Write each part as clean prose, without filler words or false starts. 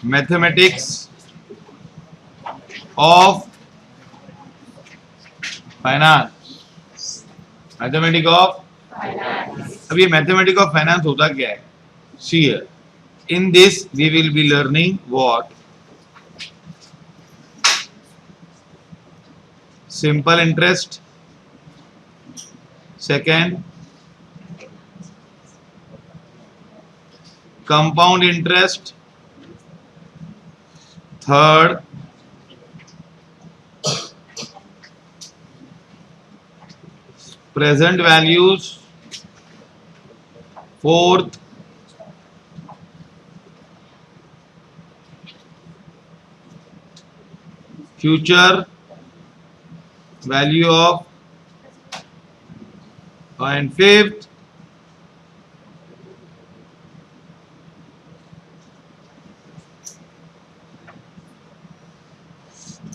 Mathematics of finance, mathematics of, अब ये mathematics of finance होता क्या है? See here, in this we will be learning what? Simple interest, second compound interest, third present values, fourth future value of, and fifth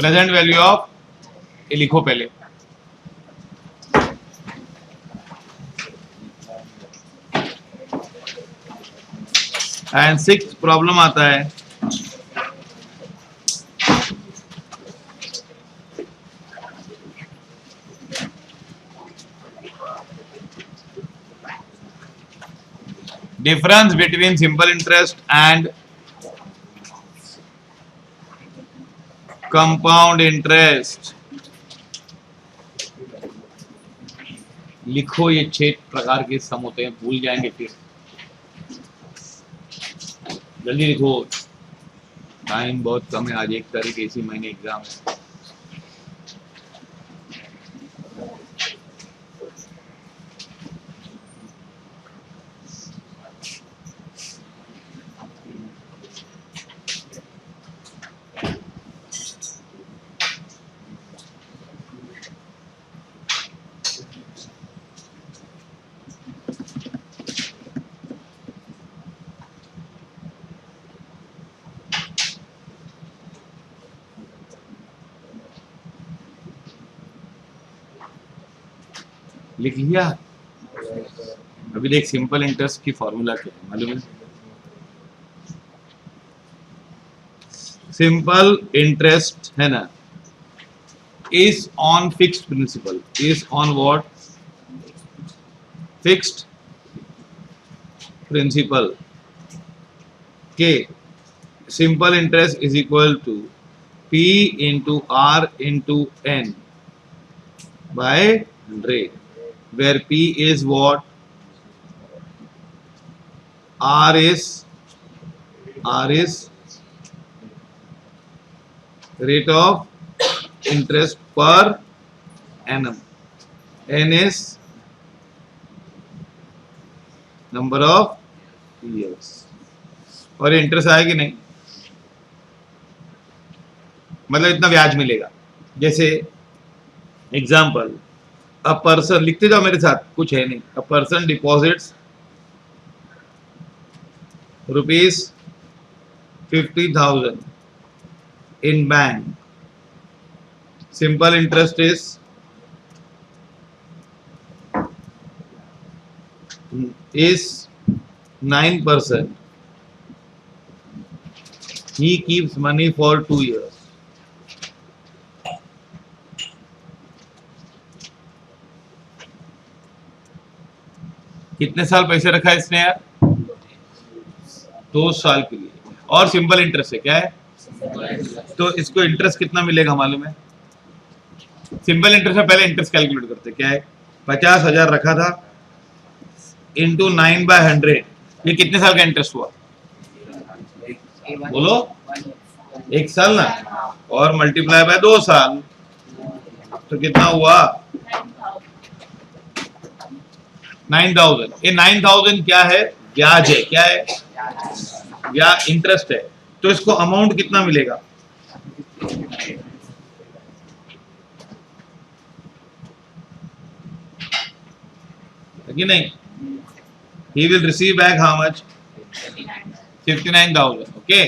present value of, ये लिखो पहले। And six problem आता है difference between simple interest and compound interest. लिखो, ये 6 प्रकार के सम होते हैं, भूल जाएंगे फिर। जल्दी लिखो, टाइम बहुत कम है, आज 1 तारीख इसी महीने एग्जाम है। लिख लिया? अभी देख, सिंपल इंटरेस्ट की फॉर्मूला क्या है मालूम है? सिंपल इंटरेस्ट है ना, is on fixed principal, is on what? Fixed principal के simple interest is equal to P into R into N by 100, where P is what? R is rate of interest per annum, N is number of years। और interest आया कि नहीं? मतलब इतना ब्याज मिलेगा। जैसे एग्जाम्पल, अ पर्सन, लिखते जाओ मेरे साथ, कुछ है नहीं। A person deposits ₹50,000 in bank, simple interest is 9%. He keeps money for 2 years. कितने साल पैसे रखा है इसने यार? 2 साल के लिए। और सिंपल इंटरेस्ट है, क्या है? तो इसको इंटरेस्ट कितना मिलेगा मालूम है? सिंपल इंटरेस्ट में पहले इंटरेस्ट कैलकुलेट करते, क्या है? 50,000 रखा था इंटू 9/100, ये कितने साल का इंटरेस्ट हुआ? बोलो, 1 साल ना, और मल्टीप्लाई बाय 2 साल, तो कितना हुआ? 9,000। ये 9,000 क्या है? ब्याज है। क्या है? या इंटरेस्ट है। तो इसको अमाउंट कितना मिलेगा? कि नहीं? He will receive back how much? 59,000। Okay,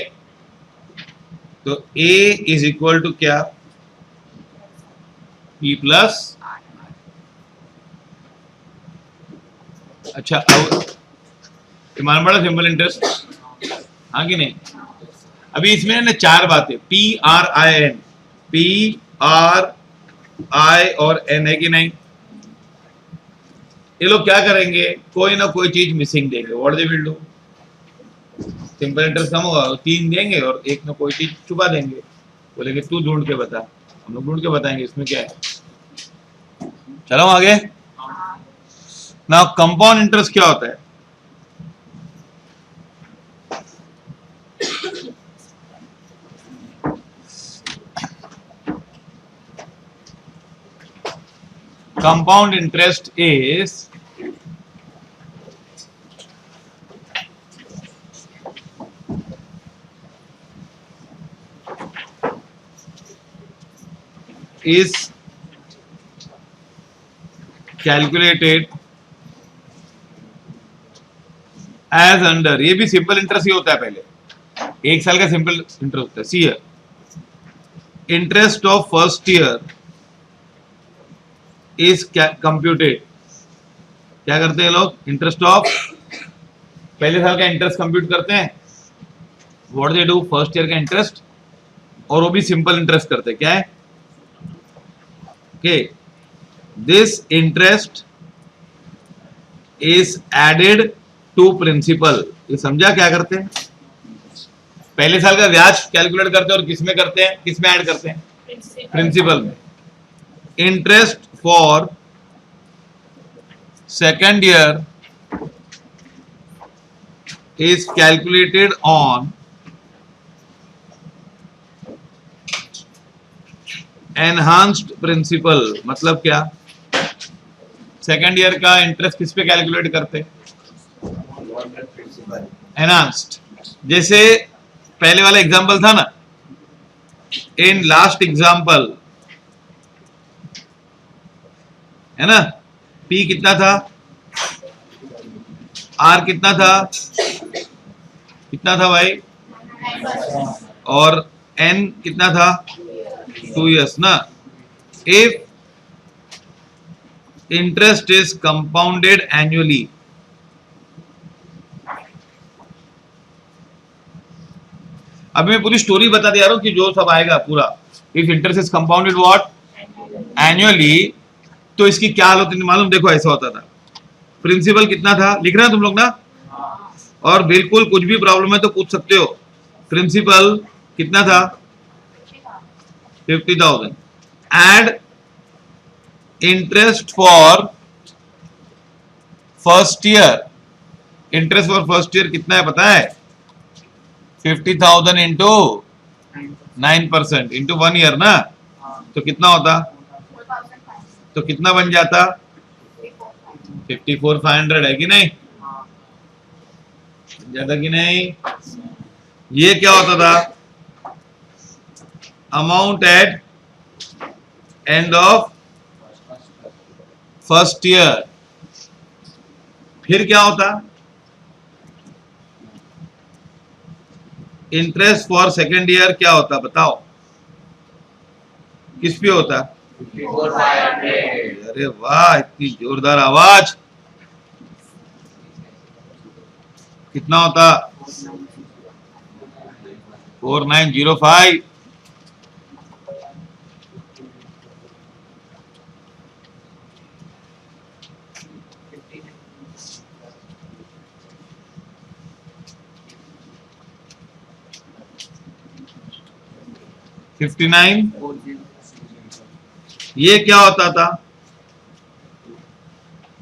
तो A is equal to क्या? P प्लस, अच्छा अब मान बड़ा सिंपल इंटरेस्ट, हाँ कि नहीं? अभी इसमें ना चार बातें, PRIN, PRI और N है कि नहीं। ये लोग क्या करेंगे, कोई ना कोई चीज मिसिंग देंगे। What they will do, simple interest कम होगा, तीन देंगे और एक ना कोई चीज छुपा देंगे, बोलेंगे तू ढूंढ के बता, हम लोग ढूंढ के बताएंगे, इसमें क्या है। चलो आगे ना। कंपाउंड इंटरेस्ट क्या होता है? Compound interest is calculated as under, ये भी सिंपल इंटरेस्ट ही होता है, पहले एक साल का सिंपल इंटरेस्ट होता है। C interest of first year is computed, क्या करते हैं लोग, इंटरेस्ट ऑफ पहले साल का इंटरेस्ट कंप्यूट करते हैं। What they do, first year का इंटरेस्ट, और वो भी सिंपल इंटरेस्ट करते हैं। क्या है, okay, this interest is added to principal. ये समझा क्या करते हैं, पहले साल का ब्याज कैलकुलेट करते हैं और किसमें करते हैं, किसमें ऐड करते हैं, प्रिंसिपल में। Interest for second year is calculated on enhanced principal। मतलब क्या, सेकेंड ईयर का इंटरेस्ट किस पे कैलकुलेट करते, एनहांस्ड। जैसे पहले वाला एग्जांपल था ना, इन लास्ट एग्जांपल है ना, P कितना था, R कितना था, कितना था भाई, और N कितना था, 2 years ना। If interest is compounded annually, अभी मैं पूरी स्टोरी बता दे रहा हूं कि जो सब आएगा पूरा। If interest is compounded what, annually, तो इसकी क्या हालत होती है मालूम, देखो ऐसा होता था। प्रिंसिपल कितना था, लिख रहे हैं तुम लोग ना, और बिल्कुल कुछ भी प्रॉब्लम है तो पूछ सकते हो। प्रिंसिपल कितना था, 50,000, add interest for first year. Interest for first year कितना है पता है, 50,000 इंटू 9% इंटू 1 ईयर ना, तो कितना होता, तो कितना बन जाता, 54,500 है कि नहीं, ज्यादा कि नहीं। ये क्या होता था, amount at end of first year. फिर क्या होता, इंटरेस्ट फॉर सेकेंड ईयर क्या होता बताओ, किस पे होता, 54,500। अरे वाह, इतनी जोरदार आवाज। कितना होता, 4905। ये क्या होता था,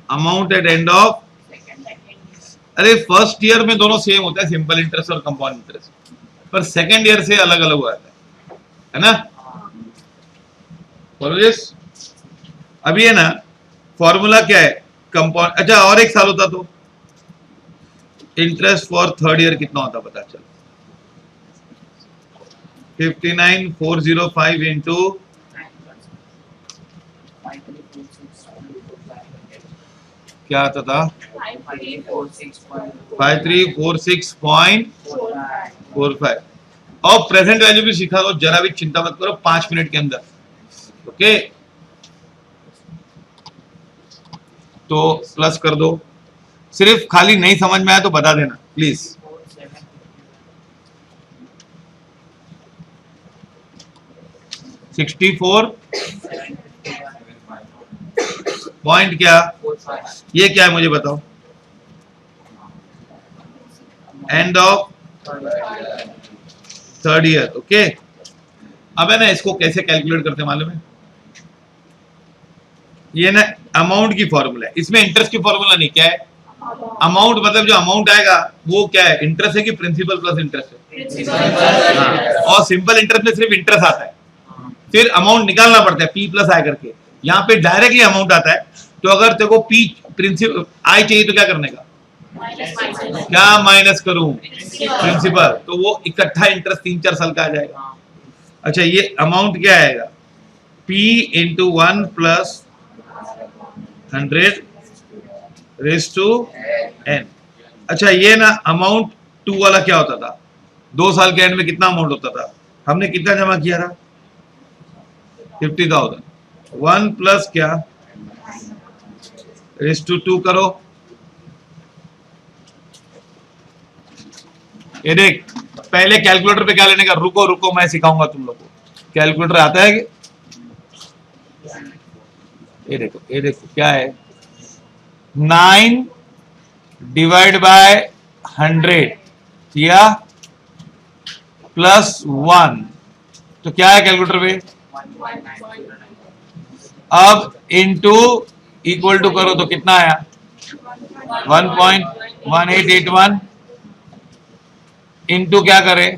अमाउंट एट एंड ऑफ, अरे फर्स्ट ईयर में दोनों सेम होता है, सिंपल इंटरेस्ट और कंपाउंड इंटरेस्ट, पर सेकेंड ईयर से अलग अलग हुआ है ना। अभी है ना, फॉर्मूला क्या है, कंपाउंड। अच्छा, और एक साल होता तो इंटरेस्ट फॉर थर्ड ईयर कितना होता पता चल, 59,405 इंटू, क्या आता था, 5346.45। और प्रेजेंट वैल्यू भी सीखा दो, जरा भी चिंता मत करो, 5 मिनट के अंदर। ओके, तो प्लस कर दो, सिर्फ खाली नहीं समझ में आया तो बता देना प्लीज। 64 पॉइंट क्या, ये क्या है मुझे बताओ, end of third year. Okay, अब है ना इसको कैसे कैलकुलेट करते हैं मालूम है, ये ना अमाउंट की फॉर्मूला है, इसमें इंटरेस्ट की फॉर्मूला नहीं, क्या है अमाउंट, मतलब जो अमाउंट आएगा वो क्या है, इंटरेस्ट है कि प्रिंसिपल प्लस इंटरेस्ट है। हाँ। और सिंपल इंटरेस्ट में सिर्फ इंटरेस्ट आता है, फिर अमाउंट निकालना पड़ता है पी प्लस आई करके, यहाँ पे डायरेक्टली अमाउंट आता है। तो अगर तेरे को पी प्रिंसिपल आई चाहिए तो क्या करने का, क्या माइनस करूं प्रिंसिपल, तो वो इकट्ठा इंटरेस्ट 3-4 साल का आ जाएगा। अच्छा ये अमाउंट क्या आएगा, P into 1 plus 100 raise to n। अच्छा ये ना अमाउंट 2 वाला क्या होता था, 2 साल के एंड में कितना अमाउंट होता था, हमने कितना जमा किया था 50,000, 1 प्लस क्या रेज टू 2 करो, ये देख पहले कैलकुलेटर पे क्या लेने का, रुको रुको मैं सिखाऊंगा तुम लोग को, कैलकुलेटर आता है कि ये देखो क्या है, 9 डिवाइड बाय 100 किया प्लस 1, तो क्या है कैलकुलेटर पे, अब इनटू इक्वल टू करो तो कितना आया 1.1881 इनटू क्या करे,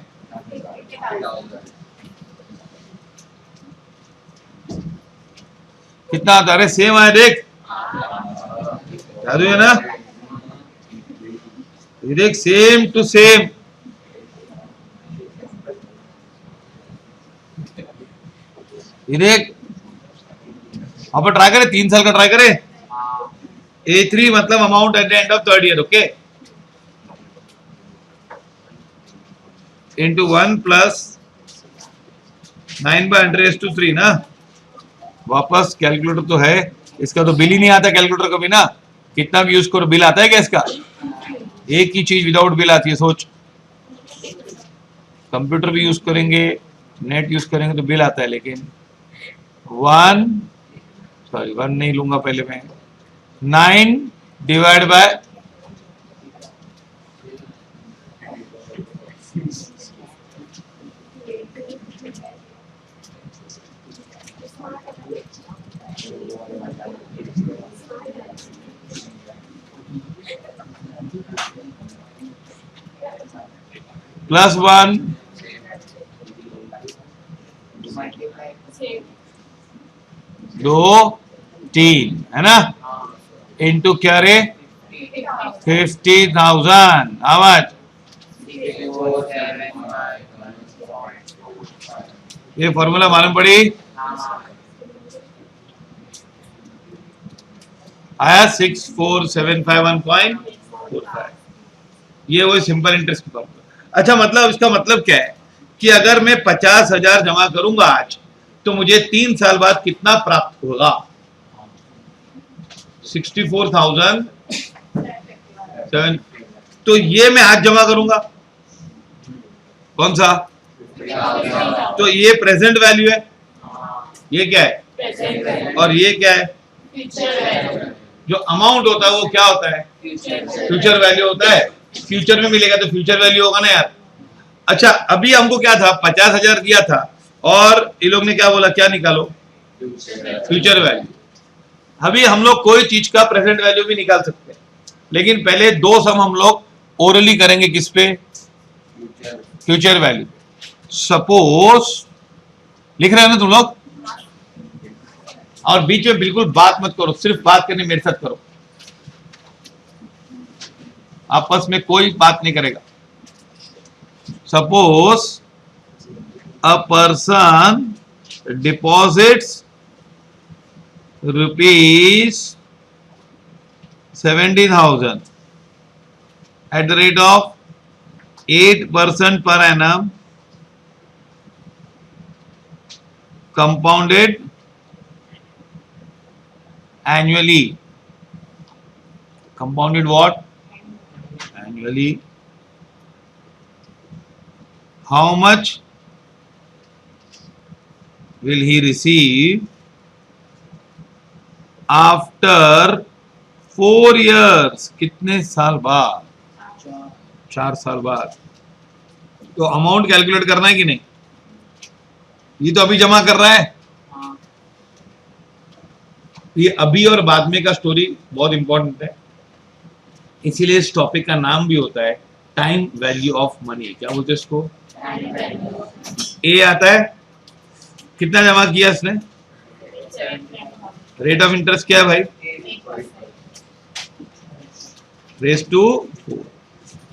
कितना आता है, सेम आया देख, याद है ना, ये देख सेम टू सेम, ये देख अब ट्राई करे, 3 साल का ट्राई करे, A3 मतलब amount at the end of third year. Okay, into 1 plus 9/100 ना, वापस कैलकुलेटर तो है, इसका तो बिल ही नहीं आता कैलकुलेटर का भी ना, कितना भी यूज करो बिल आता है क्या इसका, एक ही चीज विदाउट बिल आती है, सोच कंप्यूटर भी यूज करेंगे नेट यूज करेंगे तो बिल आता है, लेकिन 1 नहीं लूंगा पहले मैं, 9 डिवाइड बाय प्लस 1 2 3 है ना, इनटू क्या रे 50,000 आवाज, ये फॉर्मूला मालूम पड़ी, आया 64,751.45, ये वही सिंपल इंटरेस्ट की फॉर्मूला। अच्छा मतलब इसका मतलब क्या है कि अगर मैं 50,000 जमा करूंगा आज तो मुझे 3 साल बाद कितना प्राप्त होगा, 64,007, तो ये मैं आज जमा करूंगा, कौन सा, तो ये प्रेजेंट वैल्यू है, ये क्या है, और ये क्या है, जो अमाउंट होता है वो क्या होता है, फ्यूचर वैल्यू होता है, फ्यूचर में मिलेगा तो फ्यूचर वैल्यू होगा ना यार। अच्छा अभी हमको क्या था 50,000 दिया था और ये लोग ने क्या बोला, क्या निकालो फ्यूचर वैल्यू, अभी हम लोग कोई चीज का प्रेजेंट वैल्यू भी निकाल सकते हैं, लेकिन पहले 2 सम हम लोग ओरली करेंगे, किस पे, फ्यूचर वैल्यू। सपोज लिख रहे हो ना तुम लोग, और बीच में बिल्कुल बात मत करो, सिर्फ बात करनी मेरे साथ करो, आपस में कोई बात नहीं करेगा। Suppose a person deposits ₹70,000 at the rate of 8% per annum compounded annually. Compounded what? Annually. How much will he receive after 4 years, कितने साल बाद? 4 साल बाद। तो अमाउंट कैलकुलेट करना है कि नहीं? ये तो अभी जमा कर रहा है, ये अभी और बाद में का स्टोरी बहुत इंपॉर्टेंट है, इसीलिए इस टॉपिक का नाम भी होता है टाइम वैल्यू ऑफ मनी। क्या बोलते हैं इसको? ए आता है, कितना जमा किया इसने? रेट ऑफ इंटरेस्ट क्या है भाई? रेस टू 4,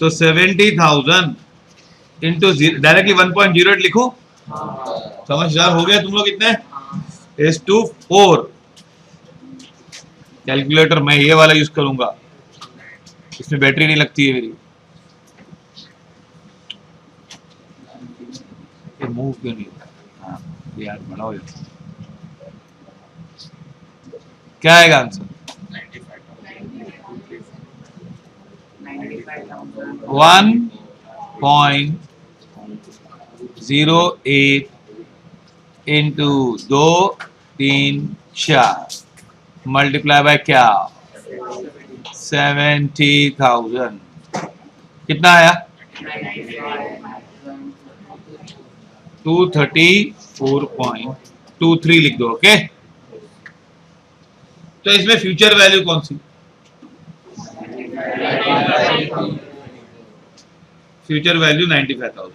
तो 70,000 इंटू डायरेक्टली 1.08 लिखो। समझदार हो गया तुम लोग इतने? Raise to 4। कैलकुलेटर मैं ये वाला यूज करूंगा, इसमें बैटरी नहीं लगती है मेरी। ये मूव क्यों नहीं होता? हाँ यार बड़ा हो जाता। क्या आएगा आंसर? 1.08 इंटू 2 3 4 मल्टीप्लाई बाय क्या? 70,000। कितना आया? 234.23 लिख दो। ओके, तो इसमें फ्यूचर वैल्यू कौन सी? Future value 95,000।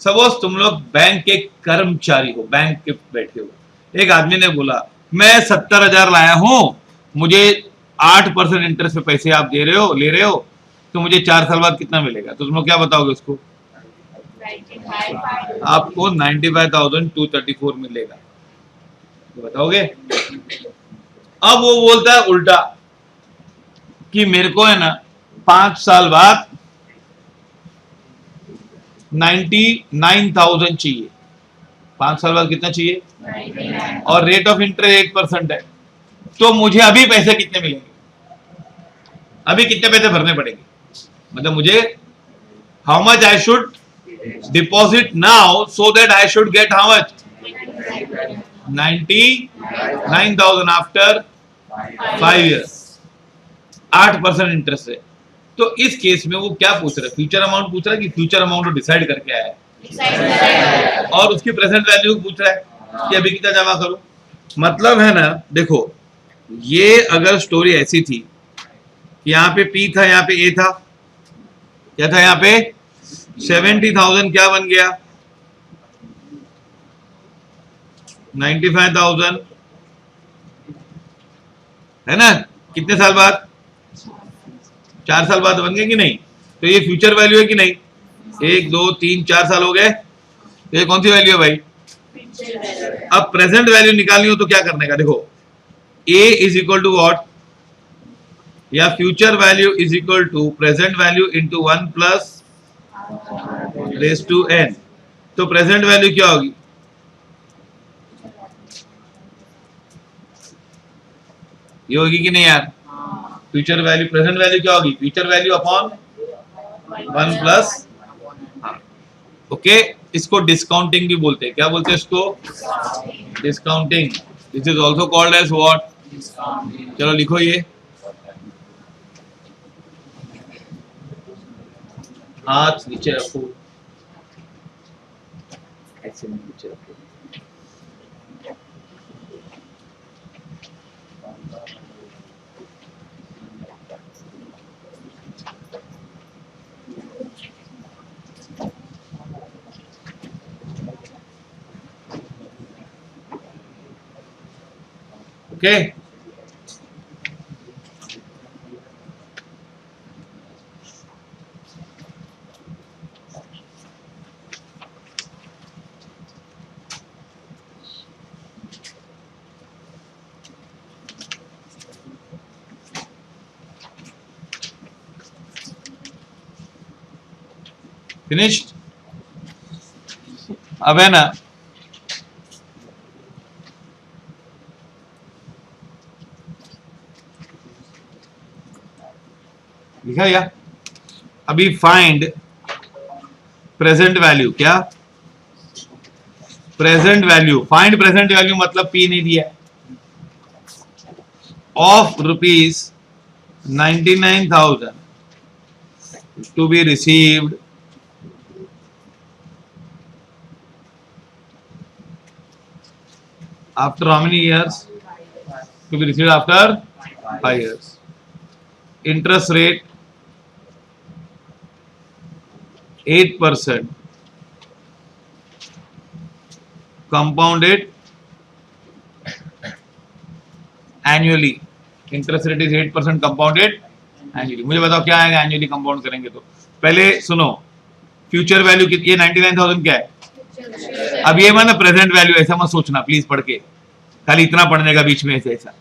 सपोज तुम लोग बैंक के कर्मचारी हो, बैंक के बैठे हो, एक आदमी ने बोला मैं 70,000 लाया हूं, मुझे 8% इंटरेस्ट पे पैसे आप दे रहे हो, ले रहे हो, तो मुझे 4 साल बाद कितना मिलेगा? तो तुम लोग क्या बताओगे उसको? आपको 95,234 मिलेगा, तो बताओगे? अब वो बोलता है उल्टा कि मेरे को है ना 5 साल बाद 99,000 चाहिए। 5 साल बाद कितना चाहिए? 99। और रेट ऑफ इंटरेस्ट 8% है, तो मुझे अभी पैसे कितने मिलेंगे? अभी कितने पैसे भरने पड़ेंगे? मतलब मुझे how much I should deposit now so that I should get how much? 99,000 after 5 years, 8% interest है। तो इस केस में वो क्या पूछ रहा है? फ्यूचर अमाउंट पूछ रहा है कि फ्यूचर अमाउंट को डिसाइड करके आया है, और उसकी प्रेजेंट वैल्यू पूछ रहा है कि अभी कितना जमा करो। मतलब है ना, देखो ये अगर स्टोरी ऐसी थी, यहाँ पे P था, यहाँ पे A था, क्या था यहाँ पे? 70,000 क्या बन गया? 95,000 है ना? कितने साल बाद? 4 साल बाद बन गए कि नहीं? तो ये फ्यूचर वैल्यू है कि नहीं? 1 2 3 4 साल हो गए, तो ये कौन सी वैल्यू है भाई? अब प्रेजेंट वैल्यू निकालनी हो तो क्या करने का? देखो A is equal to what, या future value is equal to present value into 1 plus raise to n। तो प्रेजेंट वैल्यू क्या होगी? ये होगी कि नहीं यार? फ्यूचर वैल्यू, प्रेजेंट वैल्यू क्या होगी? Future value upon 1 plus. हाँ ओके, इसको डिस्काउंटिंग भी बोलते हैं। क्या बोलते हैं इसको? Discounting. This is also called as what? चलो लिखो ये, हाथ नीचे रखो, ऐसे नीचे रखो। Okay, finished. अब है ना, लिखा या? अभी फाइंड प्रेजेंट वैल्यू। क्या? Present value, find present value मतलब पी नहीं दिया, of ₹99,000 to be received after how many years? To be received after 5 years. Interest rate 8%, compounded annually. Interest rate is 8% compounded annually. मुझे बताओ क्या आएगा annually compound करेंगे तो? पहले सुनो, फ्यूचर वैल्यू कितनी है? 99,000 क्या है? अब ये माना प्रेजेंट वैल्यू, ऐसा मत सोचना प्लीज पढ़ के, खाली इतना पढ़ने का बीच में ऐसे ऐसा।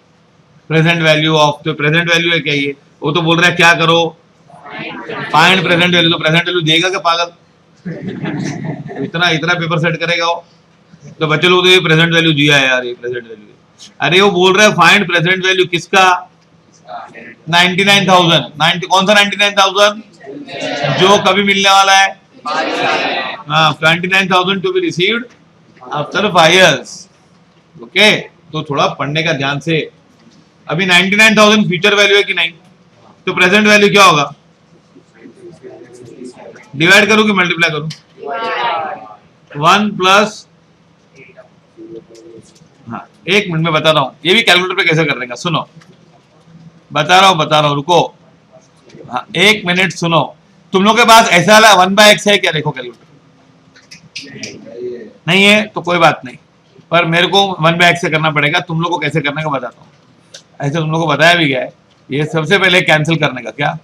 प्रेजेंट वैल्यू ऑफ, तो प्रेजेंट वैल्यू है क्या ये? वो तो बोल रहा है क्या करो, फाइंड प्रेजेंट वैल्यू। तो प्रेजेंट वैल्यू देगा क्या पागल? इतना इतना पेपर सेट करेगा वो? तो बच्चे लोग तो ये प्रेजेंट वैल्यू दिया है यार, ये प्रेजेंट वैल्यू। अरे वो बोल रहा है फाइंड प्रेजेंट वैल्यू किसका? 99,000। कौन सा 99,000? जो कभी मिलने वाला है। हाँ, 99,000 to be received after 5 years। Okay, तो थोड़ा पढ़ने का ध्यान से। अभी 99,000 फ्यूचर वैल्यू है कि नहीं? तो प्रेजेंट वैल्यू क्या होगा? डिवाइड करूं कि मल्टीप्लाई करूं? 1 प्लस, हाँ 1 मिनट में बता रहा हूं, ये भी कैलकुलेटर पे कैसे कर देगा। सुनो, बता रहा हूं, रुको। हाँ 1 मिनट सुनो। तुम लोग के पास ऐसा वाला 1/x है क्या? देखो कैलकुलेटर नहीं है तो कोई बात नहीं, पर मेरे को 1/x से करना पड़ेगा। तुम लोग को कैसे करने का बताता हूँ। ऐसे तुम लोग को बताया भी गया है। ये सबसे पहले कैंसिल करने का क्या,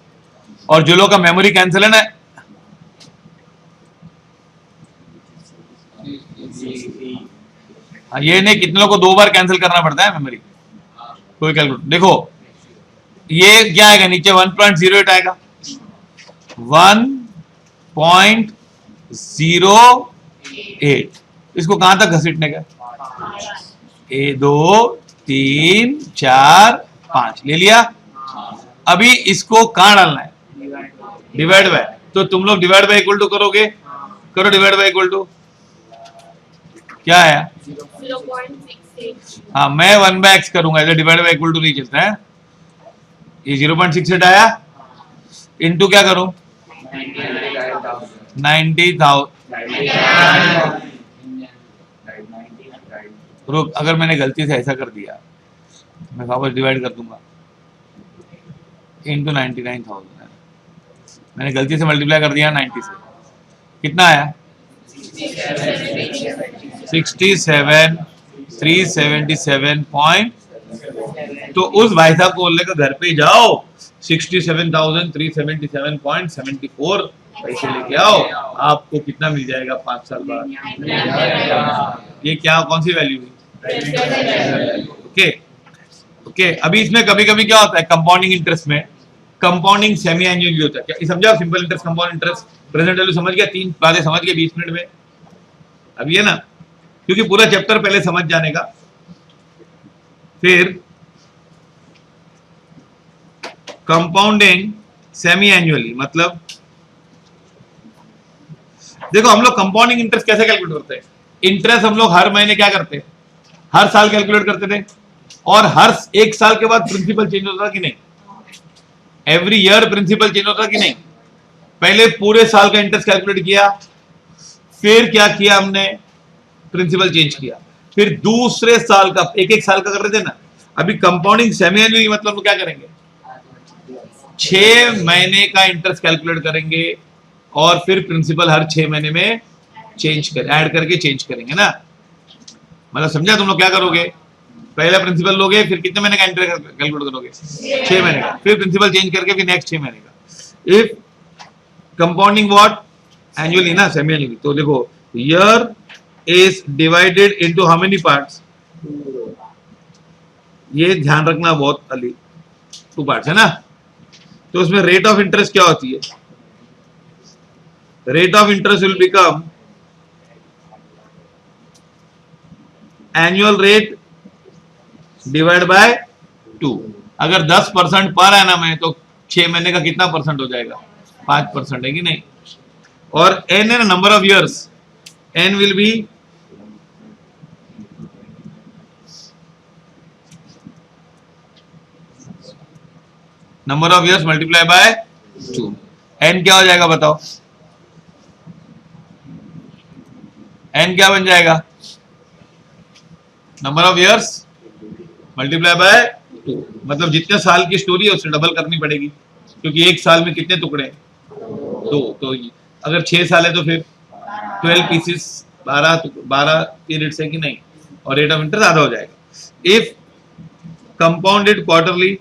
और जो लोग का मेमोरी कैंसिल है ना, ये नहीं, कितने लोग को 2 बार कैंसिल करना पड़ता है मेमोरी? कोई कैलकुलेटर देखो, ये क्या आएगा नीचे? 1.08 आएगा। 1.08, इसको कहां तक घसीटने का? 1 2 3 4 5 ले लिया। अभी इसको कहां डालना है? Divide by. तो तुम लोग डिवाइड बाय इक्वल टू करोगे, करो डिवाइड बाय इक्वल टू, क्या आया? 0.68। हाँ मैं 1/x करूंगा, इधर डिवाइड बाय इक्वल टू नहीं चलता है। ये 0.68 आया, इनटू क्या करूं? 90,000। रुक, अगर मैंने गलती से ऐसा कर दिया, मैं वापस डिवाइड कर दूंगा इनटू 99,000। मैंने गलती से मल्टीप्लाई कर दिया 90 से, कितना आया? 67,377 पॉइंट। तो उस भाई साहब को बोलने का घर पे जाओ, 67,377.74 पैसे लेके आओ, आपको कितना मिल जाएगा 5 साल बाद? ये क्या, कौन सी वैल्यू है? Okay okay. अभी इसमें कभी कभी क्या होता है कंपाउंडिंग इंटरेस्ट में, कंपाउंडिंग सेमी एनुअली होता है। क्या ये समझा? Simple interest, compound interest, present value समझ गया? 3 बातें समझ गए 20 मिनट में। अब ये ना, क्योंकि पूरा चैप्टर पहले समझ जाने का, फिर कंपाउंडिंग सेमी एनुअली मतलब देखो हम लोग कंपाउंडिंग इंटरेस्ट कैसे कैलकुलेट करते हैं? इंटरेस्ट हम लोग हर महीने क्या करते हैं? हर साल कैलकुलेट करते थे, और हर 1 साल के बाद प्रिंसिपल चेंज होता कि नहीं? एवरी ईयर प्रिंसिपल चेंज होता कि नहीं? पहले पूरे साल का इंटरेस्ट कैलकुलेट किया, फिर क्या किया हमने? प्रिंसिपल चेंज किया, फिर दूसरे साल का, 1-1 साल का कर रहे थे ना। अभी कंपाउंडिंग सेमी एनुअली मतलब क्या करेंगे? 6 महीने का इंटरेस्ट कैलकुलेट करेंगे, और फिर प्रिंसिपल हर 6 महीने में चेंज कर, ऐड करके चेंज करेंगे ना। मतलब समझा? तुम लोग क्या करोगे? पहला प्रिंसिपल लोगे, फिर कितने महीने का इंटरेस्ट कैलकुलेट करोगे? 6 महीने का, फिर प्रिंसिपल चेंज करके फिर नेक्स्ट 6 महीने का। If compounding what? एनुअली ना, सेमी एनुअली। तो देखो, year is divided into how many parts? ये ध्यान रखना बहुत अली, 2 पार्ट्स है ना। तो उसमें रेट ऑफ इंटरेस्ट क्या होती है? Rate of interest will become annual rate divide by 2। अगर 10% पर एनम है तो 6 महीने का कितना परसेंट हो जाएगा? 5% है कि नहीं? और n है ना, number of years, n will be number of years multiply by 2। N क्या हो जाएगा बताओ, एन क्या बन जाएगा, number of years multiply by 2। मतलब जितने साल की स्टोरी है उससे डबल करनी पड़ेगी, क्योंकि एक साल में कितने टुकड़े हैं, 2। तो अगर 6 साल है तो फिर 12 पीसेस, 12 पीरियड्स है कि नहीं, और रेट ऑफ इंटरेस्ट आधा हो जाएगा। इफ कंपाउंडेड क्वार्टरली,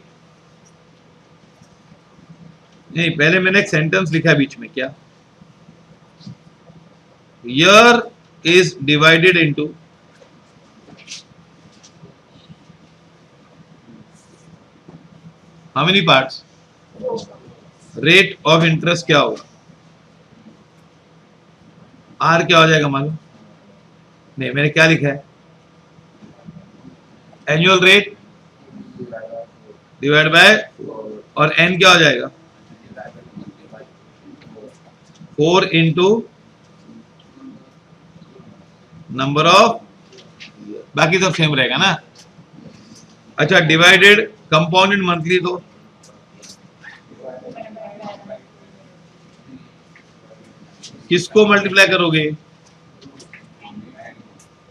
नहीं पहले मैंने एक सेंटेंस लिखा है बीच में, क्या, year is divided into how many parts, rate of interest क्या होगा, आर क्या हो जाएगा मालूम, नहीं मैंने क्या लिखा है, एनुअल रेट डिवाइड बाय, और एन क्या हो जाएगा 4 इंटू नंबर ऑफ, बाकी सब सेम रहेगा ना। अच्छा डिवाइडेड कंपाउंडेड मंथली, तो किसको मल्टीप्लाई करोगे,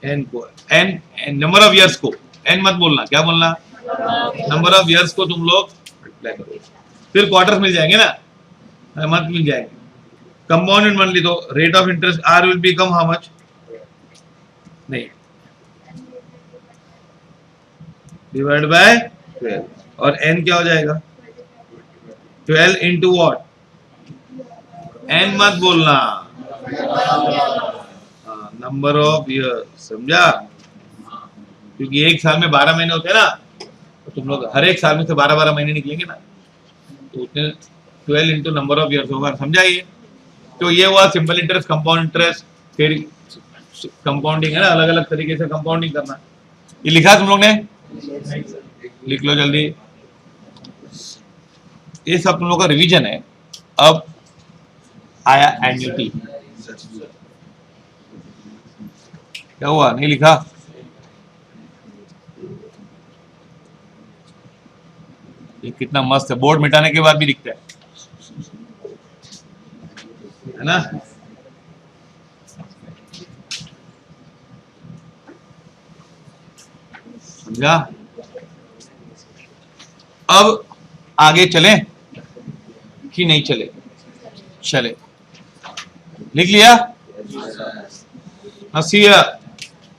एन को, एन नंबर ऑफ ईयर्स को, एन मत बोलना, क्या बोलना, नंबर ऑफ ईयर्स को तुम लोग मल्टीप्लाई करोगे, फिर क्वार्टर्स मिल जाएंगे ना, मंथ मिल जाएंगे। कंपाउंडेड मंथली, तो rate of interest r will become how much, नहीं डिवाइड बाय 12, और एन क्या हो जाएगा 12 इंटू वॉट, एन मत बोलना, नंबर ऑफ ईयर, समझा, क्योंकि एक साल में 12 महीने होते हैं ना, तो तुम लोग हर एक साल में से 12 महीने निकलेंगे ना, तो उतने 12 इंटू नंबर ऑफ ईयर्स होगा, समझा ये। तो ये हुआ सिंपल इंटरेस्ट, कंपाउंड इंटरेस्ट, फिर कंपाउंडिंग है ना, अलग अलग तरीके से कंपाउंडिंग करना। ये लिखा तुम लोग ने, लिख लो जल्दी, ये सब तुम लोग का रिवीजन है। अब आया एन्युटी, क्या हुआ, नहीं लिखा, ये कितना मस्त है, बोर्ड मिटाने के बाद भी दिखता है ना। समझा। अब आगे चलें कि नहीं चले, चले, लिख लिया।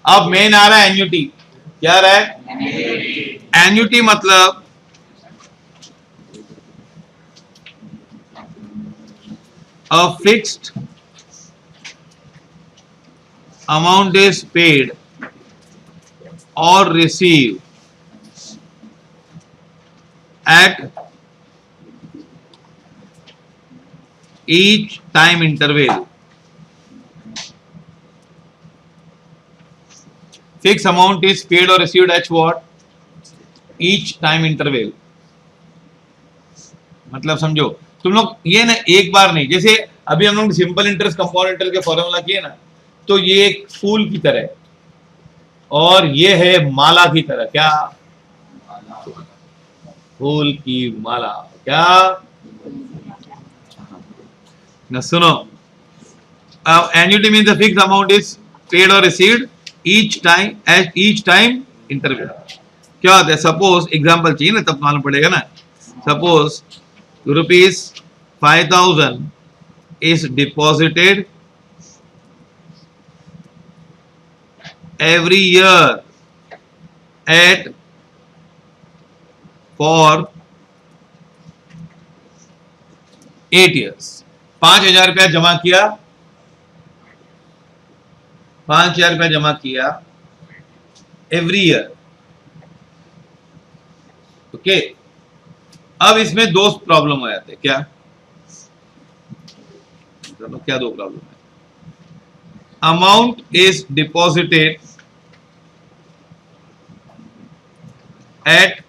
अब मेन आ रहा है एन्युटी, क्या आ रहा है एन्युटी, मतलब a fixed amount is paid or received at each time interval. Fixed amount is paid or received at what? Each time interval. मतलब समझो तुम लोग, ये ना एक बार नहीं, जैसे अभी हम लोग सिंपल इंटरेस्ट कंपाउंड इंटरेस्ट के फॉर्मूला किए ना, तो ये एक फूल की तरह और ये है माला की तरह, क्या, फूल की माला, क्या ना, सुनो, annuity means the fixed amount is paid और received each time at each time interval. क्या होता है, सपोज एग्जांपल चाहिए ना, तब मालूम पड़ेगा ना। Suppose ₹5,000 is deposited every year at for 8 years। 5,000 रुपया जमा किया, 5,000 रुपया जमा किया एवरी ईयर, ओके। अब इसमें दो प्रॉब्लम हो जाते हैं, क्या, क्या दो प्रॉब्लम है। Amount is deposited at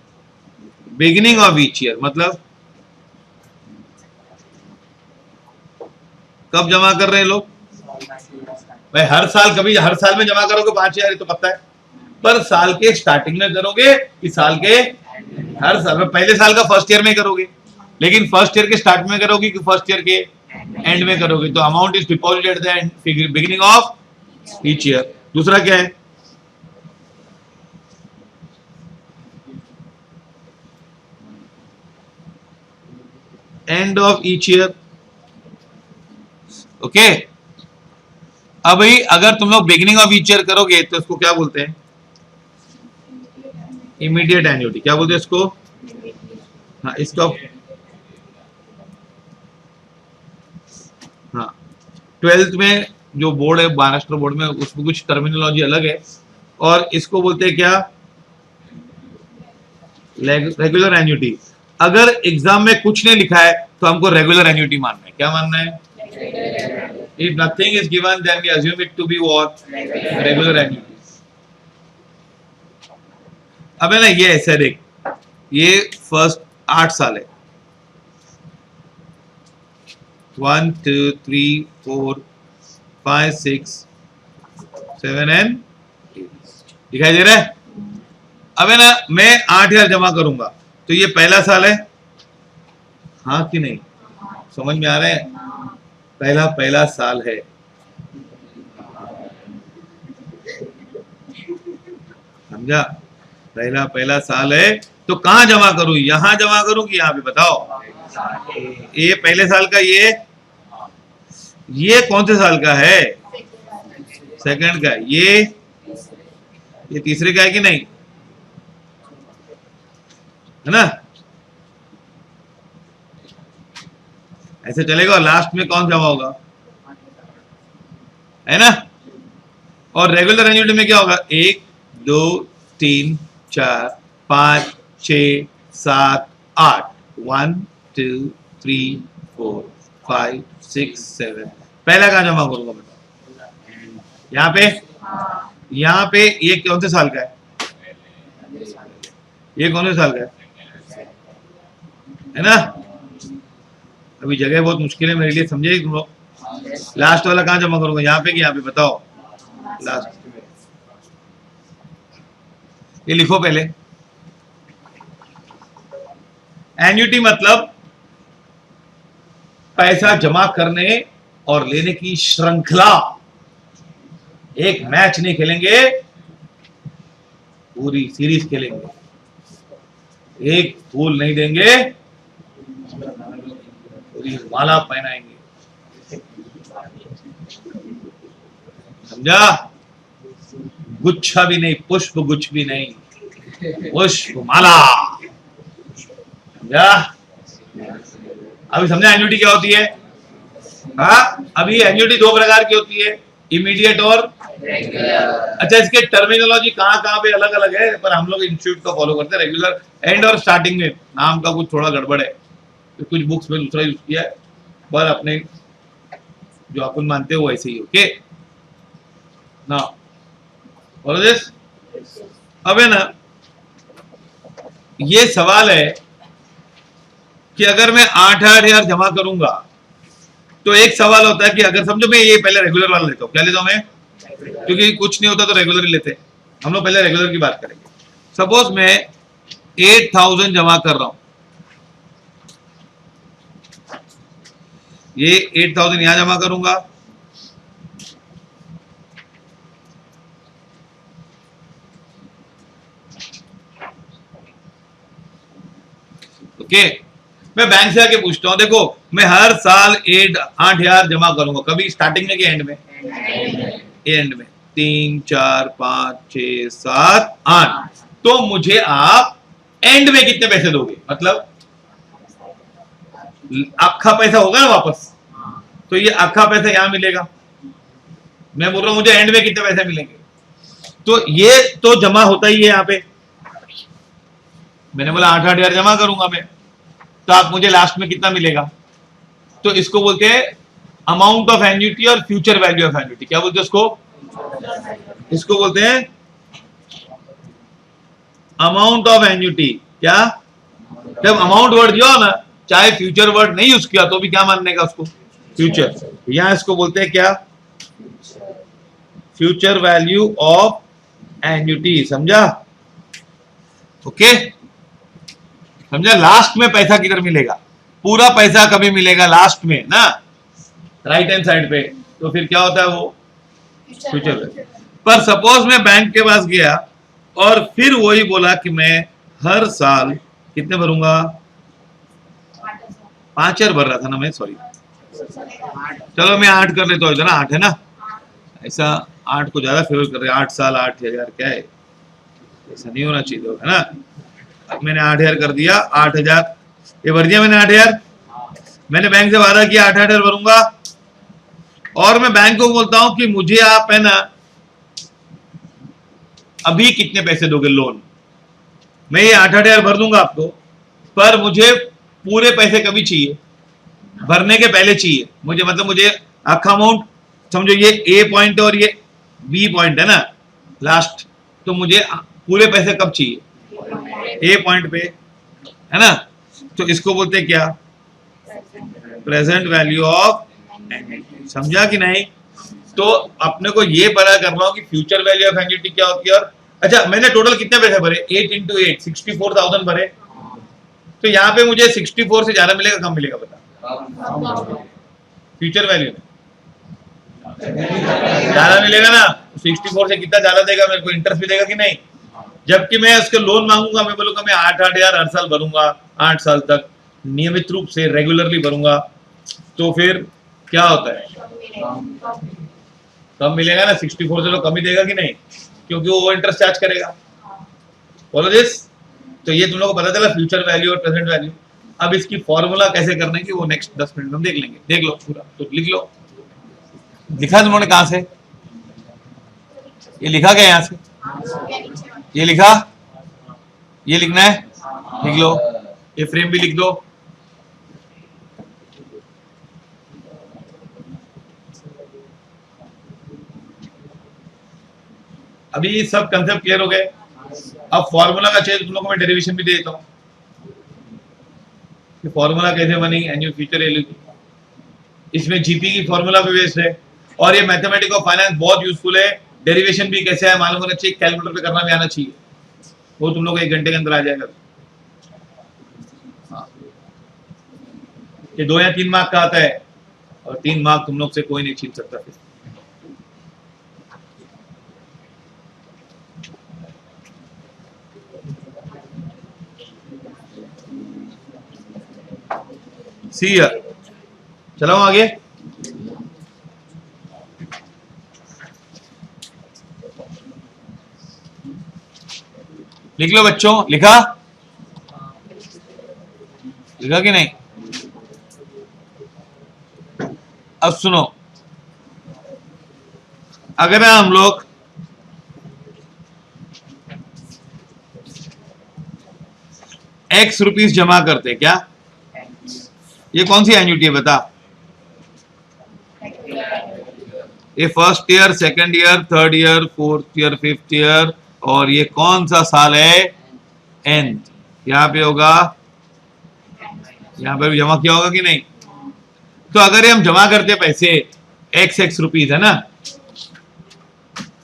beginning of each year, मतलब कब जमा कर रहे हैं लोग भाई, हर साल, कभी हर साल में जमा करोगे 5,000, तो पता है, पर साल के स्टार्टिंग में करोगे कि साल के हर साल में, पहले साल का फर्स्ट ईयर में करोगे, लेकिन फर्स्ट ईयर के स्टार्ट में करोगे कि फर्स्ट ईयर के एंड में करोगे? तो amount is deposited at the beginning of each year. दूसरा क्या है? End of each year. Okay, अब भाई अगर तुम लोग बिगिनिंग ऑफ ईच ईयर करोगे तो इसको क्या बोलते हैं? Immediate annuity. क्या बोलते हैं इसको? हाँ, इसको हाँ, 12th में जो बोर्ड है महाराष्ट्र बोर्ड में, उसमें कुछ टर्मिनोलॉजी अलग है, और इसको बोलते हैं क्या? Regular annuity. अगर एग्जाम में कुछ नहीं लिखा है तो हमको रेगुलर एन्युटी मानना है। क्या मानना है? If nothing is given, then we assume it to be what? Regular annuity. अब है ना, ये ऐसे देख, ये फर्स्ट 8 साल है, 1 2 3 4 5 6 7 एंड 8 दिखाई दे रहा है? अब है ना, मैं 8,000 जमा करूंगा तो ये पहला साल है, हाँ कि नहीं? समझ में आ रहा है? पहला साल है। समझा? पहला साल है तो कहां जमा करूं? यहां जमा करूं कि यहां पे? बताओ। ये पहले साल का, ये कौन से साल का है? सेकंड का। ये तीसरे का है कि नहीं? है ना? ऐसे चलेगा। और लास्ट में कौन जमा होगा? है ना? और रेगुलर एन्युटी में क्या होगा? 1 2 3 4 5 6 7 8 1 2 3 4 5 6 7। पहला कहां जमा करूंगा बताओ? यहाँ पे ये कौन से साल का है? ये कौन से साल का है ना? अभी जगह बहुत मुश्किल है मेरे लिए, समझे तुम लोग? लास्ट वाला कहां जमा करूंगा? यहाँ पे कि यहाँ पे? बताओ। लास्ट। ये लिखो पहले। एन्युटी मतलब पैसा जमा करने और लेने की श्रृंखला। एक मैच नहीं खेलेंगे, पूरी सीरीज खेलेंगे। एक फूल नहीं देंगे, पूरी माला पहनाएंगे। समझा? गुच्छा भी नहीं, पुष्प गुच्छ भी नहीं, पुष्प माला। समझा? अभी समझा एन्युटी क्या होती है? हाँ, अभी एन्युटी 2 प्रकार की होती है, इमीडिएट और रेगुलर। अच्छा, इसके टर्मिनोलॉजी कहाँ कहाँ पे अलग अलग है, पर हम लोग इंस्टीट्यूट को फॉलो करते हैं। रेगुलर एंड और स्टार्टिंग में नाम का कुछ थोड़ा गड़बड़ है, तो कुछ बुक्स में दूसरा यूज किया है, पर अपने जो अपन मानते हो वैसे ही। ओके ना? Follow this. अब है ना, ये सवाल है कि अगर मैं 8,000 जमा करूंगा तो एक सवाल होता है कि अगर समझो मैं ये पहले रेगुलर वाला लेता हूं। क्या लेता हूं मैं? क्योंकि कुछ नहीं होता तो रेगुलर ही लेते हैं हम लोग। पहले रेगुलर की बात करेंगे। सपोज मैं 8,000 जमा कर रहा हूं, ये 8,000 यहां जमा करूंगा, ओके। मैं बैंक से आके पूछता हूं, देखो मैं हर साल 8,000 जमा करूंगा, कभी स्टार्टिंग में कि एंड में? एंड में। 3 4 5 6 7 8। तो मुझे आप एंड में कितने पैसे दोगे? मतलब आखा पैसा होगा ना वापस, तो ये आखा पैसा यहां मिलेगा। मैं बोल रहा हूं मुझे एंड में कितने पैसे मिलेंगे, तो ये तो जमा होता ही है यहाँ पे। मैंने बोला 8,000 जमा करूंगा मैं, तो आप मुझे लास्ट में कितना मिलेगा? तो इसको बोलते हैं अमाउंट ऑफ एन्युटी और फ्यूचर वैल्यू ऑफ एन्युटी। क्या बोलते हैं इसको? इसको बोलते हैं अमाउंट ऑफ एन्युटी। क्या? जब अमाउंट वर्ड दिया ना, चाहे फ्यूचर वर्ड नहीं यूज किया तो भी क्या मानने का उसको? फ्यूचर। यहां इसको बोलते हैं क्या? Future value of annuity. समझा? ओके, समझा? लास्ट में पैसा किधर मिलेगा? पूरा पैसा कभी मिलेगा लास्ट में ना, राइट हैंड साइड पे, तो फिर क्या होता है वो फ्यूचर वैल्यू। पर सपोज मैं बैंक के पास गया और फिर वही बोला कि मैं हर साल कितने भरूंगा, 5,000 भर रहा था ना मैं, सॉरी, चलो मैं 8 कर लेता हूँ, इधर 8 है ना, ऐसा 8 को ज्यादा फेवर कर रहे हैं, 8 साल 8,000 क्या है, ऐसा नहीं होना चाहिए है ना। अब मैंने 8,000 कर दिया, 8,000 ये भर दिया मैंने 8,000, मैंने बैंक से वादा किया 8,000 भरूंगा, और मैं बैंक को बोलता हूं कि मुझे आप है ना अभी कितने पैसे दोगे लोन, मैं ये 8,000 भर दूंगा आपको, पर मुझे पूरे पैसे कभी चाहिए, भरने के पहले चाहिए मुझे, मतलब मुझे आखा अमाउंट समझो, ये ए पॉइंट और ये बी पॉइंट है ना लास्ट, तो मुझे पूरे पैसे कब चाहिए, ए पॉइंट पे है ना। तो इसको बोलते हैं क्या, प्रेजेंट वैल्यू ऑफ एन्युटी, समझा कि नहीं। तो अपने को ये पता करना हो कि फ्यूचर वैल्यू ऑफ एन्युटी क्या होती है। और अच्छा, मैंने टोटल कितने पैसे भरे, 8 into 8 64,000 भरे, तो यहाँ पे मुझे 64 से ज्यादा मिलेगा कम मिलेगा बता, फ्यूचर वैल्यू ज्यादा मिलेगा ना, 64 से कितना ज्यादा देगा मेरे को, इंटरेस्ट भी देगा कि नहीं। जबकि मैं उसके लोन मांगूंगा, मैं बोलूंगा मैं 8,000 हर साल भरूंगा, 8 साल तक नियमित रूप से रेगुलरली भरूंगा, तो फिर क्या होता है, कम मिलेगा ना, 64 से तो कम ही देगा कि नहीं, क्योंकि वो इंटरेस्ट चार्ज करेगा। बोलो दिस, तो ये तुम लोग को पता चला फ्यूचर वैल्यू और प्रेजेंट वैल्यू। अब इसकी फॉर्मूला कैसे करने की वो नेक्स्ट 10 मिनट में देख लेंगे, देख लो पूरा, तो लिख लो, लिखा तुम लोगों ने कहां से, ये लिखा गया यहाँ से, ये लिखा, ये लिखना है, लिख लो, ये फ्रेम भी लिख दो। अभी सब कंसेप्ट क्लियर हो गए। अब फॉर्मूला का चाहिए तुम लोगों को मैं डेरिवेशन भी दे देता हूं कि फॉर्मूला कैसे बनेगी एनुअल फ्यूचर वैल्यू की। इसमें जीपी की फॉर्मूला भी बेस्ड है, और ये मैथमेटिक्स ऑफ फाइनेंस बहुत यूजफुल है। डेरिवेशन भी कैसे है मालूम होना चाहिए, कैलकुलेटर पे करना भी आना चाहिए, वो तुम लोग 1 घंटे के अंदर आ जाएगा। हाँ। ये 2 या 3 मार्क का आता है, और 3 मार्क तुम लोग से कोई नहीं छीन सकता। फिर सी चलो आगे, लिख लो बच्चों, लिखा, लिखा कि नहीं। अब सुनो, अगर हम लोग X रुपीस जमा करते, क्या ये कौन सी एन्युटी है बता, ये first year, second year, third year, fourth year, fifth year, और ये कौन सा साल है, एंड यहाँ पे होगा, यहाँ पे भी जमा किया होगा कि नहीं। तो अगर ये हम जमा करते पैसे x रुपीस है ना,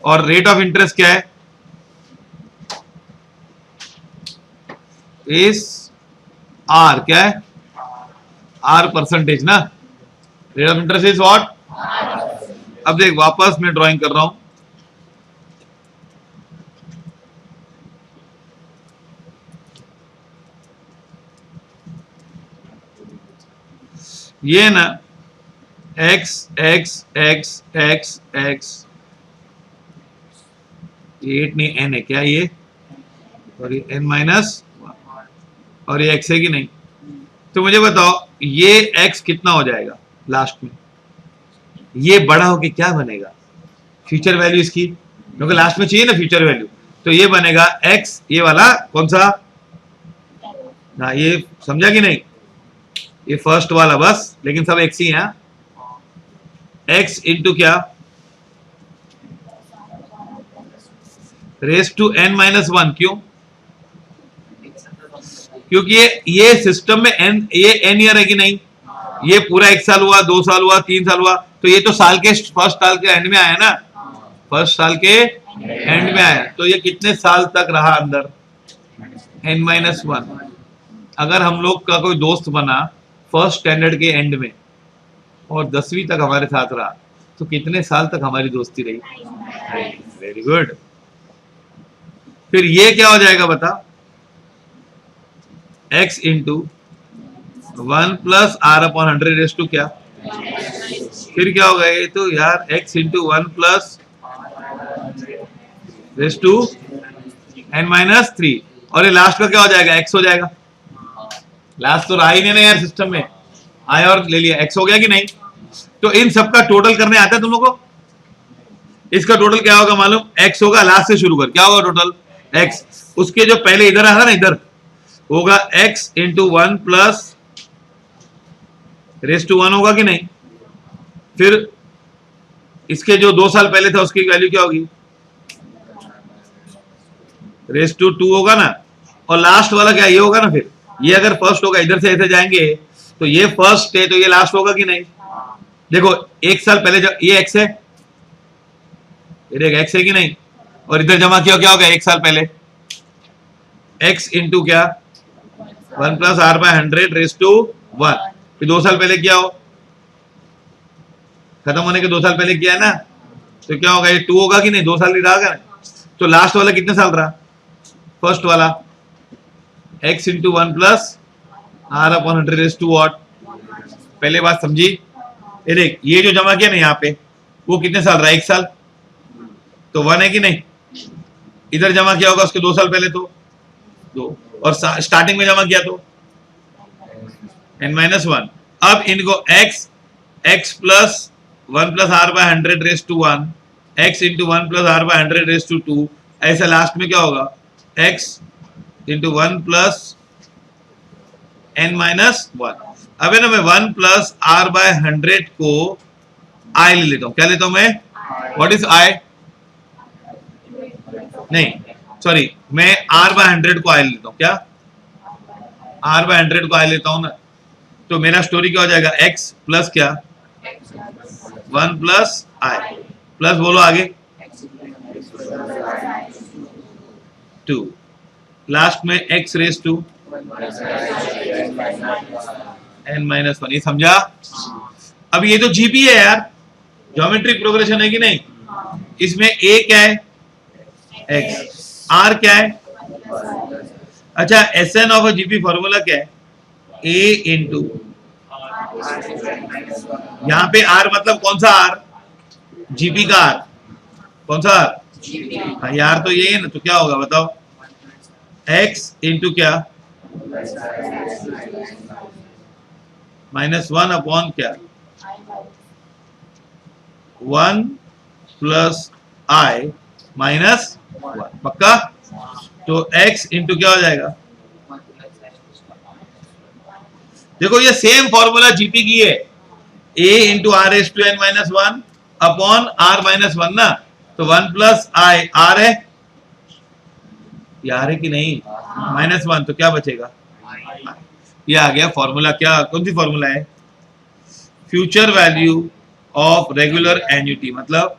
और रेट ऑफ इंटरेस्ट क्या है, इस आर, क्या है, आर परसेंटेज ना, rate of interest is what. अब देख वापस मैं ड्राइंग कर रहा हूं, ये ना x x x x x, 8 नहीं n है क्या ये, और ये n माइनस, और ये x है कि नहीं। तो मुझे बताओ ये x कितना हो जाएगा लास्ट में, ये बड़ा होके क्या बनेगा, फ्यूचर वैल्यू इसकी, क्योंकि लास्ट में चाहिए ना फ्यूचर वैल्यू, तो ये बनेगा x, ये वाला कौन सा ना, ये समझा कि नहीं, ये फर्स्ट वाला बस, लेकिन सब x ही है, x इंटू क्या, रेस टू n माइनस 1, क्यों, क्योंकि ये सिस्टम में n, ये n ईयर है कि नहीं, ये पूरा 1 साल हुआ, 2 साल हुआ, 3 साल हुआ, तो ये तो साल के फर्स्ट साल के एंड में आया ना, फर्स्ट साल के एंड में आया, तो ये कितने साल तक रहा अंदर, n-1। अगर हम लोग का कोई दोस्त बना फर्स्ट स्टैंडर्ड के एंड में और 10वीं तक हमारे साथ रहा, तो कितने साल तक हमारी दोस्ती रही? Very good. फिर ये क्या हो जाएगा बता? x into 1 plus r upon 100 raise to क्या? फिर क्या होगा ये? तो यार x into 1 plus raise to n-3, और ये लास्ट का क्या हो जाएगा? x हो जाएगा। लास्ट तो रहा ही नहीं ना यार सिस्टम में, आया और ले लिया, x हो गया कि नहीं? तो इन सबका टोटल करने आता है तुम लोगों को? इसका टोटल क्या होगा मालूम? x होगा, लास्ट से शुरू कर, क्या होगा टोटल? x। उसके जो पहले इधर आ रहा ना, इधर होगा x into 1 plus raise to 1 होगा कि नहीं? फिर इसके जो 2 साल पहले था उसकी वैल्यू क्या होगी? रेस टू 2 होगा ना, और लास्ट वाला क्या ये होगा ना। फिर ये अगर फर्स्ट होगा, इधर से ऐसे जाएंगे तो ये फर्स्ट है, तो ये लास्ट होगा कि नहीं? देखो 1 साल पहले ये x है, ये x है कि नहीं? और इधर जमा किया क्या होगा 1 साल पहले? x इंटू क्या? 1 plus r by 100 raise to 1। फिर 2 साल पहले किया हो, खत्म होने के 2 साल पहले किया है ना, तो क्या होगा? ये 2 होगा कि नहीं? 2 साल ही रहा। तो लास्ट वाला कितने साल रहा? फर्स्ट वाला x into 1 plus r upon 100 raise to what? पहले बात समझी? ये देख, ये जो जमा किया ना यहाँ पे, वो कितने साल रहा? 1 साल, तो 1 है कि नहीं? इधर जमा किया होगा उसके 2 साल पहले, तो 2, और स्टार्टिंग में जमा किया तो n-1। अब इनको x plus 1 plus r by 100 raise to 1, x into 1 plus r by 100 raise to 2, ऐसा लास्ट में क्या होगा? x into 1 plus n-1। अब है ना, मैं 1 प्लस आर बाय 100 को i ले लेता हूं। क्या लेता हूं मैं? What is i? नहीं सॉरी, मैं r बाय 100 को i लेता हूं। क्या? r बाय 100 को i लेता हूं ना, तो मेरा स्टोरी क्या हो जाएगा? x प्लस क्या? 1 प्लस i, प्लस बोलो आगे 2, लास्ट में x रेस टू n-1। ये समझा? अब ये तो जीपी है यार, ज्योमेट्रिक प्रोग्रेशन है कि नहीं? इसमें a क्या है? x, r क्या है? अच्छा, Sn of a GP formula क्या है? a इंटू, यहाँ पे r मतलब कौन सा r? जीपी का r, कौन सा r? हाँ यार, तो ये है ना, तो क्या होगा बताओ? x इंटू क्या? -1 अपॉन क्या? 1 प्लस i माइनस 1। पक्का? तो x इंटू क्या हो जाएगा? देखो ये सेम फॉर्मूला जीपी की है, a into r s to n-1 upon r-1 ना, तो 1 प्लस i r है, यार है कि नहीं? -1, तो क्या बचेगा? ये आ गया फॉर्मूला। क्या, कौन सी फॉर्मूला है? Future value of regular annuity, मतलब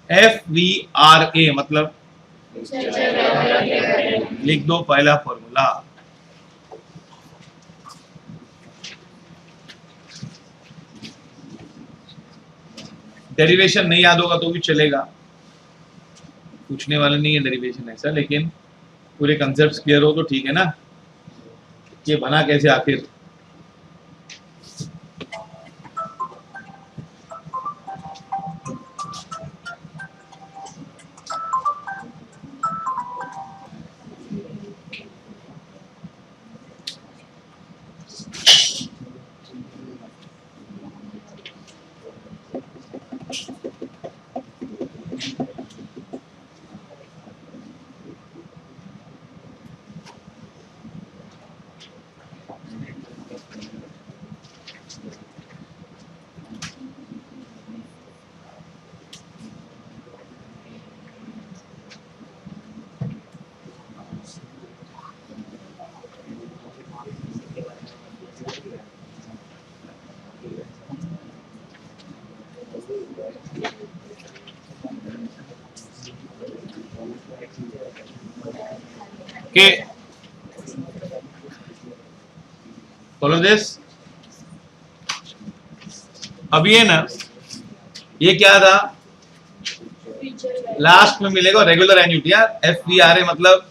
FVRA, मतलब लिख दो पहला फॉर्मूला। डेरिवेशन नहीं याद होगा तो भी चलेगा, पूछने वाले नहीं है डेरिवेशन ऐसा, लेकिन पूरे कंसेप्ट्स क्लियर हो तो ठीक है ना। ये बना कैसे आखिर? Okay, follow this. अब ये ना, ये क्या था, लास्ट में मिलेगा रेगुलर एन्युटी, FVRA मतलब।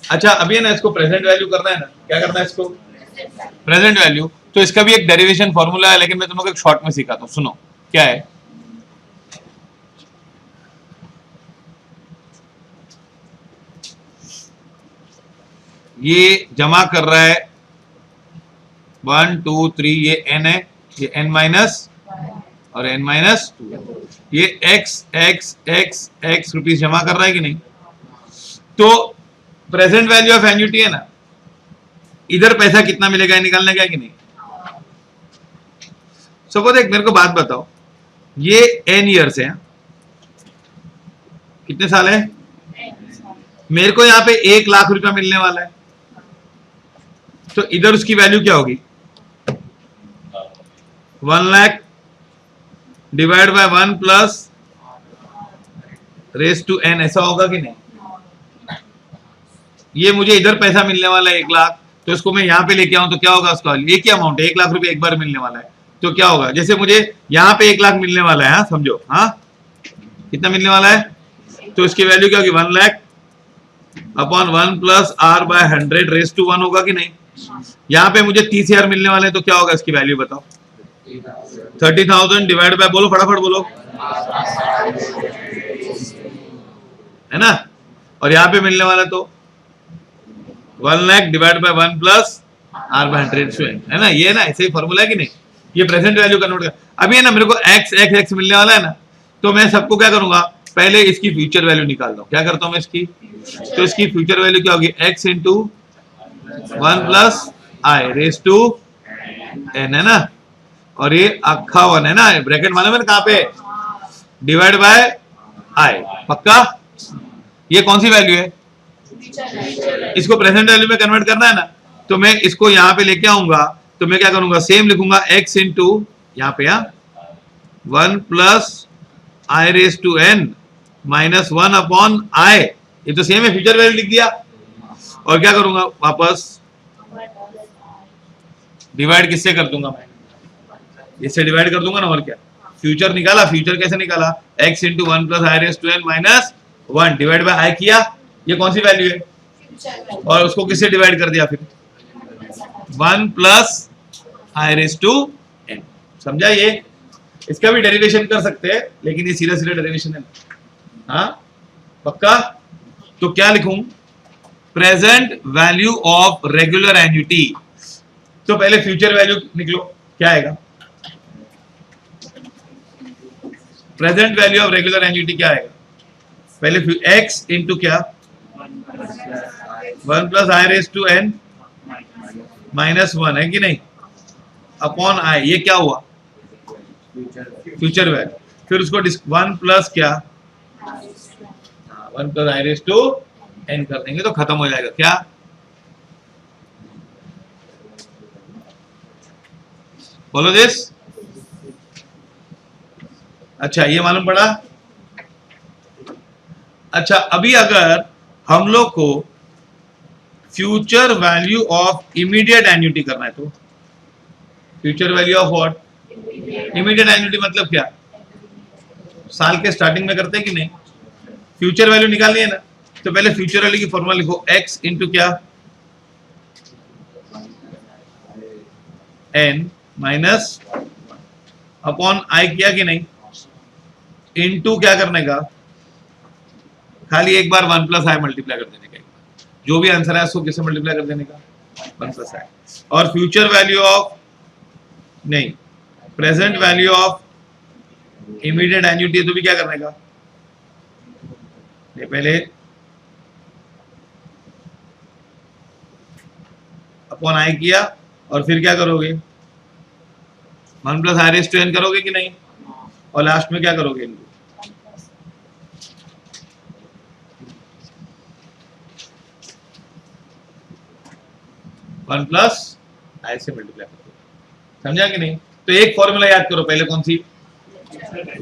अच्छा अभी है ना, इसको प्रेजेंट वैल्यू करना है ना, क्या करना है इसको, प्रेजेंट वैल्यू। तो इसका भी एक डेरिवेशन फॉर्मूला है, लेकिन मैं तुम लोग एक शॉर्ट में सिखाता हूँ, सुनो क्या है। ये जमा कर रहा है 1 2 3, ये n है, ये n माइनस और n माइनस 2, ये x रुपीज जमा कर रहा है कि नहीं। तो प्रेजेंट वैल्यू ऑफ एन्युटी है ना, इधर पैसा कितना मिलेगा ये निकालने का है कि नहीं। सपोज एक मेरे को बात बताओ, ये n ईयर्स है, कितने साल है, मेरे को यहाँ पे 1 लाख रुपया मिलने वाला है, तो इधर उसकी वैल्यू क्या होगी, 1 lakh divide by 1 plus raise to n, ऐसा होगा कि नहीं। ये मुझे इधर पैसा मिलने वाला है 1 लाख, तो इसको मैं यहाँ पे लेके आऊं तो क्या होगा उसका, एक ही अमाउंट है, 1 लाख रुपए एक बार मिलने वाला है, तो क्या होगा, जैसे मुझे यहाँ पे 1 लाख मिलने वाला है, हाँ समझो, हाँ कितना मिलने वाला है, तो इसकी वैल्यू क्या होगी, 1 lakh upon 1 plus r by 100 raise to 1 होगा कि नहीं। यहाँ पे मुझे 30,000 मिलने वाले हैं, तो क्या होगा इसकी वैल्यू बताओ, 30,000 डिवाइड बाय, बोलो फटाफट बोलो, है ना, और यहाँ पे मिलने वाला तो 1 lakh divide by 1 plus r by 100, है ना, ये ना ऐसे ही फॉर्मूला है कि नहीं। ये प्रेजेंट वैल्यू कन्वर्ट कर, अभी है ना मेरे को x मिलने वाला है ना, तो मैं सबको क्या करूंगा, पहले इसकी फ्यूचर वैल्यू निकाल दो, क्या करता हूं मैं इसकी, तो इसकी फ्यूचर वैल्यू क्या होगी, x into 1 plus i raise to n, है ना, और ये अक्खा 1 है ना, ब्रैकेट मालूम है ना कहाँ पे, डिवाइड बाय आई, पक्का। ये कौन सी वैल्यू है, इसको प्रेजेंट वैल्यू में कन्वर्ट करना है ना, तो मैं इसको यहाँ पे लेके आऊंगा, तो मैं क्या करूंगा, सेम लिखूंगा x इंटू यहाँ पे 1 plus i raise to n minus 1 upon i, ये तो सेम है, फ्यूचर वैल्यू लिख दिया, और क्या करूंगा वापस डिवाइड किससे कर दूंगा, मैं इससे डिवाइड कर दूंगा ना, और क्या, फ्यूचर निकाला, फ्यूचर कैसे निकाला, x into 1 plus i raise to n minus 1 divide by i किया, ये कौन सी वैल्यू है, और उसको किससे डिवाइड कर दिया फिर, 1 plus i raise to n, समझा। ये इसका भी डेरिवेशन कर सकते हैं, लेकिन ये सीधा सीधा डेरिवेशन है, हाँ पक्का। तो क्या लिखूं, present value of regular annuity, तो पहले फ्यूचर वैल्यू निकलो, क्या आएगा, present value of regular annuity क्या आएगा, पहले x इंटू क्या, 1 plus i raise to n minus 1, है कि नहीं, अपॉन आई, ये क्या हुआ, फ्यूचर वैल्यू, फिर उसको 1 प्लस क्या, 1 plus i raise to n कर देंगे तो खत्म हो जाएगा, क्या, बोलो दिस। अच्छा ये मालूम पड़ा। अच्छा अभी अगर हम लोग को future value of immediate annuity करना है, तो future value of what, immediate annuity मतलब क्या, साल के स्टार्टिंग में करते हैं कि नहीं, फ्यूचर वैल्यू निकालनी है ना, तो पहले फ्यूचर वैल्यू की फॉर्मूला लिखो, x इंटू क्या, n माइनस अपॉन आई किया कि नहीं, इनटू क्या करने का, खाली एक बार 1 प्लस आई मल्टीप्लाई कर देने का, जो भी आंसर है उसको किससे मल्टीप्लाई कर देने का, 1 प्लस आई, और फ्यूचर वैल्यू ऑफ नहीं, present value of immediate annuity, तो भी क्या करने का, ये पहले अपॉन आई किया, और फिर क्या करोगे, 1 plus i raise to n करोगे कि नहीं, और लास्ट में क्या करोगे, 1 प्लस आई से मल्टीप्लाई करोगे, समझा कि नहीं। तो एक फॉर्मूला याद करो पहले, कौन सी,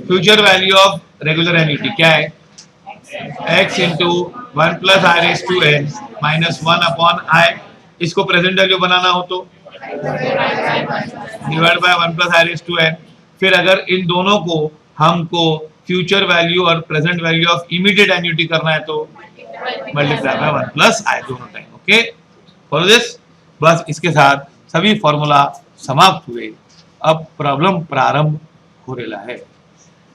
future value of regular annuity क्या है, x into 1 plus i raise to n minus 1 upon i, इसको प्रेजेंट वैल्यू बनाना हो तो divide by 1 plus i raise to n. फिर अगर इन दोनों को हमको फ्यूचर वैल्यू और present value of immediate annuity करना है तो मल्टीप्लाई बाय 1 प्लस आई दोनों टाइम। Okay, follow this. बस इसके साथ सभी फॉर्मूला समाप्त हुए। अब प्रॉब्लम प्रारंभ हो रहा है।